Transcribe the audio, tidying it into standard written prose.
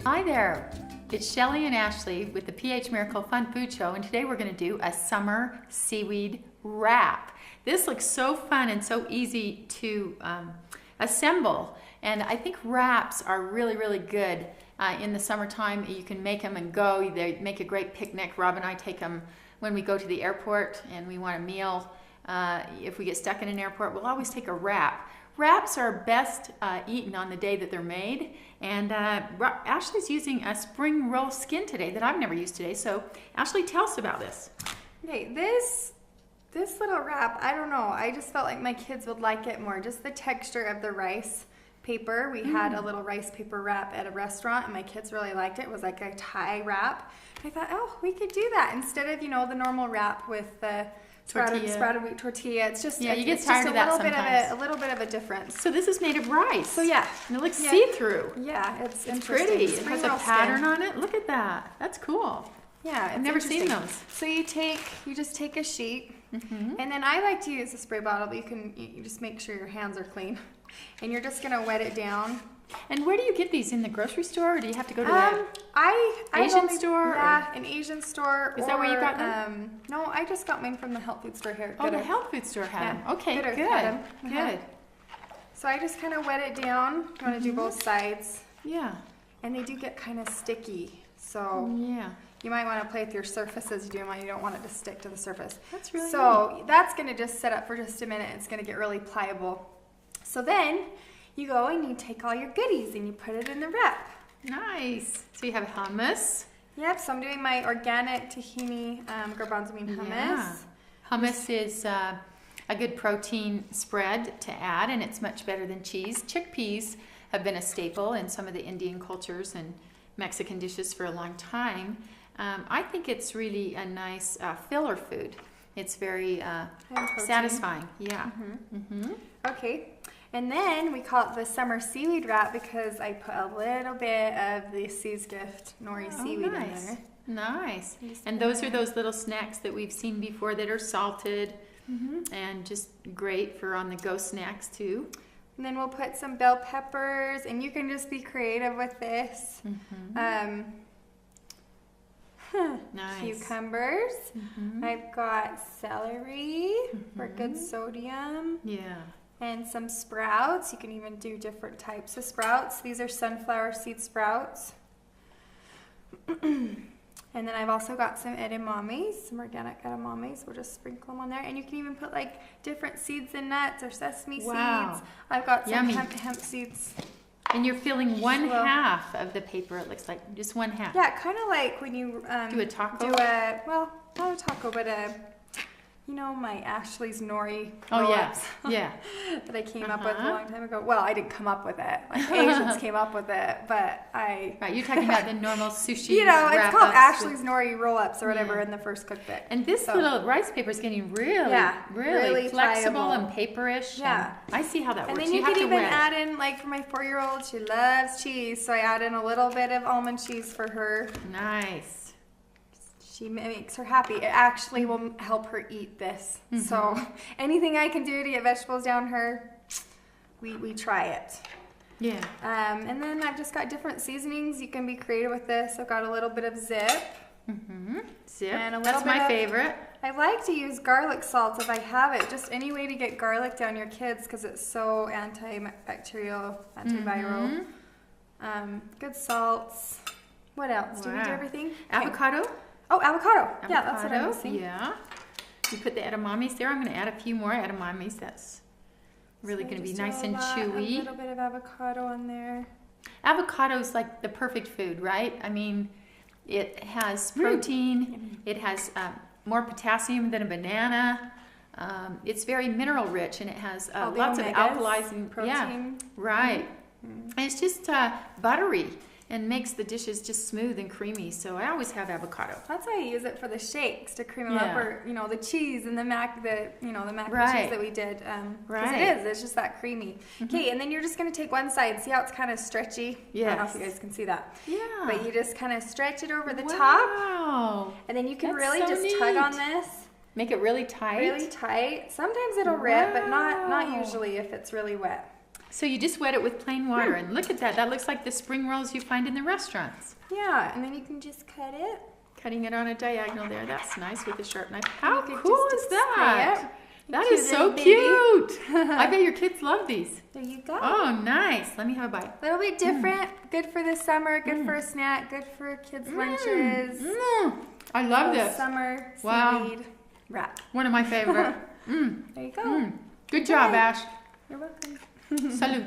Hi there, it's Shelley and Ashley with the PH Miracle Fun Food Show, and today we're going to do a summer seaweed wrap. This looks so fun and so easy to assemble, and I think wraps are really good in the summertime. You can make them and go. They make a great picnic. Rob and I take them when we go to the airport and we want a meal. If we get stuck in an airport, we'll always take a wrap. Wraps are best eaten on the day that they're made, and Ashley's using a spring roll skin today that I've never used today. So Ashley, tell us about this. Okay, this little wrap, I don't know, I just felt like my kids would like it more. Just the texture of the rice paper. We had a little rice paper wrap at a restaurant and my kids really liked it. It was like a Thai wrap. I thought, oh, we could do that instead of, the normal wrap with the sprouted wheat tortilla. It's just, you get tired of that sometimes. A little bit of a difference. So this is made of rice. So yeah. And it looks see-through. Yeah, it's pretty. It has a pattern on it. Look at that. That's cool. Yeah, I've never seen those. So you just take a sheet, and then I like to use a spray bottle, but you just make sure your hands are clean, and you're just gonna wet it down. And where do you get these, in the grocery store, or do you have to go to the Asian store? Yeah, an Asian store. Is that where you got them? No, I just got mine from the health food store here. Oh, the health food store had them. Okay, good. So I just kind of wet it down. You want to do both sides. Yeah. And they do get kind of sticky, so you might want to play with your surfaces. You don't want it to stick to the surface. That's really neat. That's going to just sit up for just a minute. It's going to get really pliable. So then you go and you take all your goodies and you put it in the wrap. Nice. So you have hummus. Yep, so I'm doing my organic tahini garbanzo bean hummus. Yeah. Hummus is a good protein spread to add, and it's much better than cheese. Chickpeas have been a staple in some of the Indian cultures and Mexican dishes for a long time. I think it's really a nice filler food. It's very satisfying. Yeah. Okay. And then we call it the summer seaweed wrap because I put a little bit of the Sea's Gift nori seaweed in there. Nice. And those are those little snacks that we've seen before that are salted and just great for on-the-go snacks too. And then we'll put some bell peppers, and you can just be creative with this. Nice. Cucumbers. I've got celery for good sodium. Yeah. And some sprouts. You can even do different types of sprouts. These are sunflower seed sprouts. And then I've also got some edamames, some organic edamames. We'll just sprinkle them on there. And you can even put like different seeds and nuts or sesame seeds. I've got some hemp seeds. And you're filling one half of the paper, it looks like, just one half. Yeah, kind of like when you do a taco. Well, not a taco, but my Ashley's nori roll-ups that I came up with a long time ago. Well, I didn't come up with it. Like Asians came up with it, but I... Right, you're talking about the normal sushi it's called Ashley's nori roll-ups or whatever in the first cookbook. And this little rice paper is getting really flexible pliable. And paperish. Yeah. And I see how that works. And then you can even add in, like for my 4-year-old, she loves cheese, so I add in a little bit of almond cheese for her. Nice. She makes her happy. It actually will help her eat this. So anything I can do to get vegetables down her, we try it. Yeah. And then I've just got different seasonings. You can be creative with this. I've got a little bit of zip. Zip. And That's my favorite. I like to use garlic salt if I have it. Just any way to get garlic down your kids because it's so antibacterial, antiviral. Good salts. What else? Do we do everything? Avocado. Oh, avocado. Yeah, that's what I'm missing. Yeah. You put the edamames there. I'm going to add a few more edamames. That's really going to be nice and chewy. A little bit of avocado on there. Avocado is like the perfect food, right? I mean, it has protein. It has more potassium than a banana. It's very mineral rich, and it has lots of alkalizing protein. Yeah, right. And it's just buttery. And makes the dishes just smooth and creamy. So I always have avocado. That's why I use it for the shakes to cream them up, or the cheese and the mac and cheese that we did. Because it's just that creamy. Okay, and then you're just gonna take one side. See how it's kind of stretchy? Yeah. I don't know if you guys can see that. Yeah. But you just kind of stretch it over the top. And then you can really just tug on this. Make it really tight. Really tight. Sometimes it'll rip, but not usually if it's really wet. So you just wet it with plain water, and look at that. That looks like the spring rolls you find in the restaurants. Yeah, and then you can just cut it. Cutting it on a diagonal there. That's nice with a sharp knife. You How could cool just is that? spray it. That Cute is so little baby. cute. I bet your kids love these. There you go. Oh, nice. Let me have a bite. A little bit different. Good for the summer. Good for a snack. Good for kids' lunches. I love So this. Summer Wow. seaweed wrap. One of my favorite. There you go. Good job, Ash. You're welcome. Salute.